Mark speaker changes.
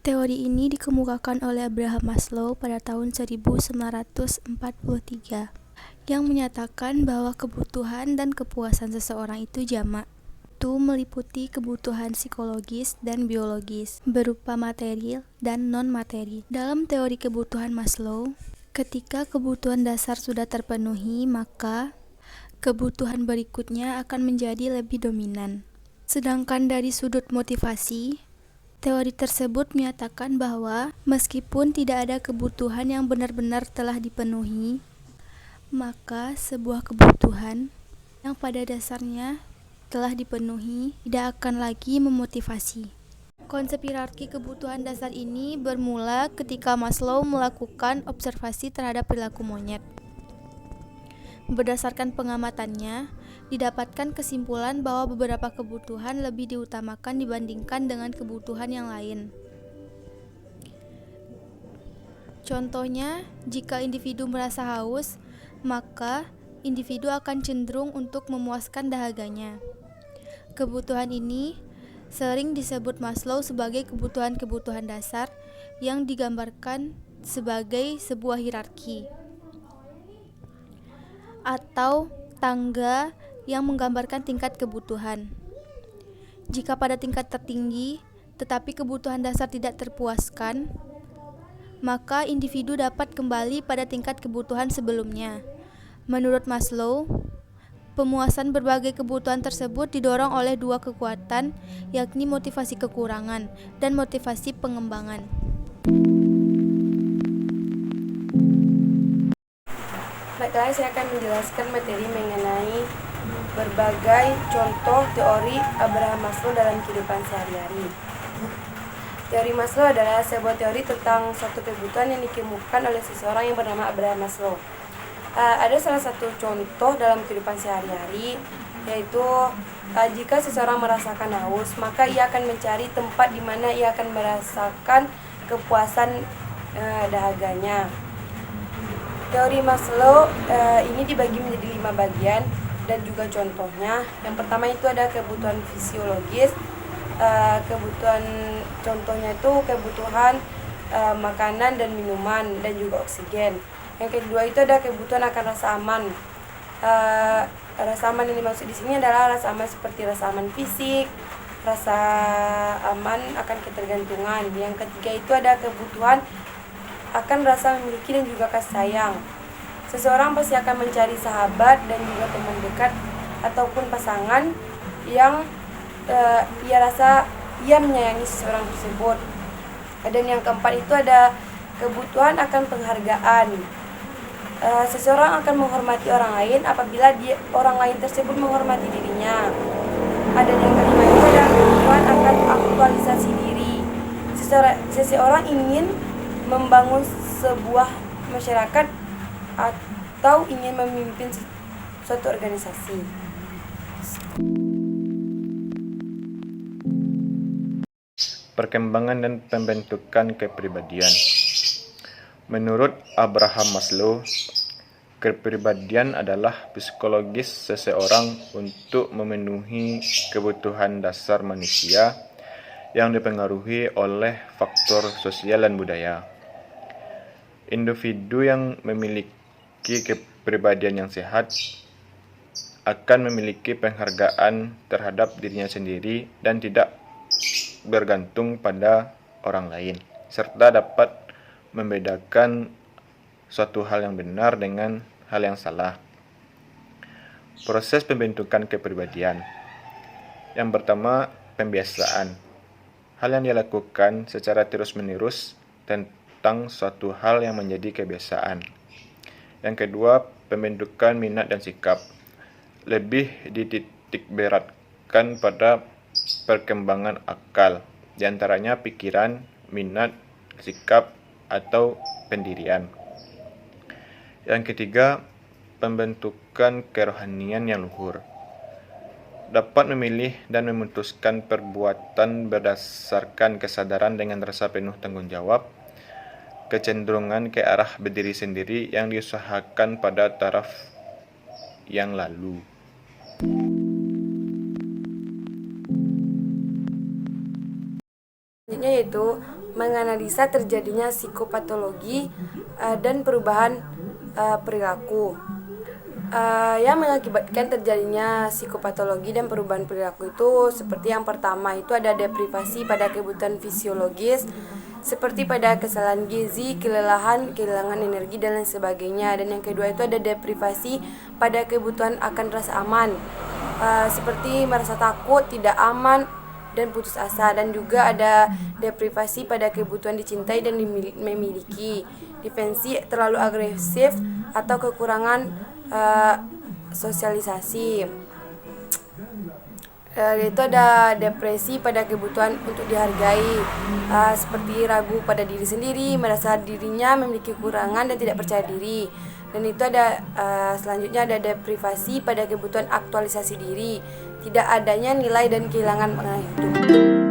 Speaker 1: Teori ini dikemukakan oleh Abraham Maslow pada tahun 1943 yang menyatakan bahwa kebutuhan dan kepuasan seseorang itu jamak. Itu meliputi kebutuhan psikologis dan biologis berupa materi dan non-materi. Dalam teori kebutuhan Maslow, ketika kebutuhan dasar sudah terpenuhi, maka kebutuhan berikutnya akan menjadi lebih dominan. Sedangkan dari sudut motivasi, teori tersebut menyatakan bahwa meskipun tidak ada kebutuhan yang benar-benar telah dipenuhi, maka sebuah kebutuhan yang pada dasarnya telah dipenuhi tidak akan lagi memotivasi. Konsep hierarki kebutuhan dasar ini bermula ketika Maslow melakukan observasi terhadap perilaku monyet. Berdasarkan pengamatannya, didapatkan kesimpulan bahwa beberapa kebutuhan lebih diutamakan dibandingkan dengan kebutuhan yang lain. Contohnya, jika individu merasa haus, maka individu akan cenderung untuk memuaskan dahaganya. Kebutuhan ini sering disebut Maslow sebagai kebutuhan-kebutuhan dasar yang digambarkan sebagai sebuah hierarki atau tangga yang menggambarkan tingkat kebutuhan. Jika pada tingkat tertinggi, tetapi kebutuhan dasar tidak terpuaskan, maka individu dapat kembali pada tingkat kebutuhan sebelumnya. Menurut Maslow, pemuasan berbagai kebutuhan tersebut didorong oleh dua kekuatan, yakni motivasi kekurangan dan motivasi pengembangan.
Speaker 2: Baiklah, saya akan menjelaskan materi mengenai berbagai contoh teori Abraham Maslow dalam kehidupan sehari-hari. Teori Maslow adalah sebuah teori tentang suatu kebutuhan yang dikemukakan oleh seseorang yang bernama Abraham Maslow. Ada salah satu contoh dalam kehidupan sehari-hari, yaitu jika seseorang merasakan haus, maka ia akan mencari tempat di mana ia akan merasakan kepuasan dahaganya. Teori Maslow ini dibagi menjadi 5 bagian dan juga contohnya. Yang pertama itu ada kebutuhan fisiologis. Kebutuhan contohnya itu kebutuhan makanan dan minuman dan juga oksigen. Yang kedua itu ada kebutuhan akan rasa aman. Rasa aman yang dimaksud di sini adalah rasa aman seperti rasa aman fisik, rasa aman akan ketergantungan. Yang ketiga itu ada kebutuhan akan rasa memiliki dan juga kasih sayang. Seseorang pasti akan mencari sahabat dan juga teman dekat ataupun pasangan yang ia rasa ia menyayangi seseorang tersebut. Dan yang keempat itu ada kebutuhan akan penghargaan. Seseorang akan menghormati orang lain apabila orang lain tersebut menghormati dirinya. Dan yang kelima itu ada kebutuhan akan aktualisasi diri. Seseorang ingin membangun sebuah masyarakat atau ingin memimpin suatu organisasi.
Speaker 3: Perkembangan dan pembentukan kepribadian. Menurut Abraham Maslow, kepribadian adalah psikologis seseorang untuk memenuhi kebutuhan dasar manusia yang dipengaruhi oleh faktor sosial dan budaya. Individu yang memiliki kepribadian yang sehat akan memiliki penghargaan terhadap dirinya sendiri dan tidak bergantung pada orang lain, serta dapat membedakan suatu hal yang benar dengan hal yang salah. Proses pembentukan kepribadian. Yang pertama, pembiasaan. Hal yang dilakukan secara terus-menerus tentang suatu hal yang menjadi kebiasaan. Yang kedua, pembentukan minat dan sikap. Lebih dititik beratkan pada perkembangan akal, diantaranya pikiran, minat, sikap, atau pendirian. Yang ketiga, pembentukan kerohanian yang luhur. Dapat memilih dan memutuskan perbuatan berdasarkan kesadaran dengan rasa penuh tanggung jawab, kecenderungan ke arah berdiri sendiri yang diusahakan pada taraf yang lalu.
Speaker 2: yaitu menganalisa terjadinya psikopatologi dan perubahan perilaku. Yang mengakibatkan terjadinya psikopatologi dan perubahan perilaku itu seperti yang pertama itu ada deprivasi pada kebutuhan fisiologis seperti pada kesalahan gizi, kelelahan, kehilangan energi dan lain sebagainya. Dan yang kedua itu ada deprivasi pada kebutuhan akan rasa aman seperti merasa takut, tidak aman dan putus asa. Dan juga ada deprivasi pada kebutuhan dicintai dan memiliki, defensi, terlalu agresif atau kekurangan sosialisasi. Itu ada depresi pada kebutuhan untuk dihargai, seperti ragu pada diri sendiri, merasa dirinya memiliki kekurangan dan tidak percaya diri. Dan itu ada selanjutnya ada deprivasi pada kebutuhan aktualisasi diri, tidak adanya nilai dan kehilangan makna hidup.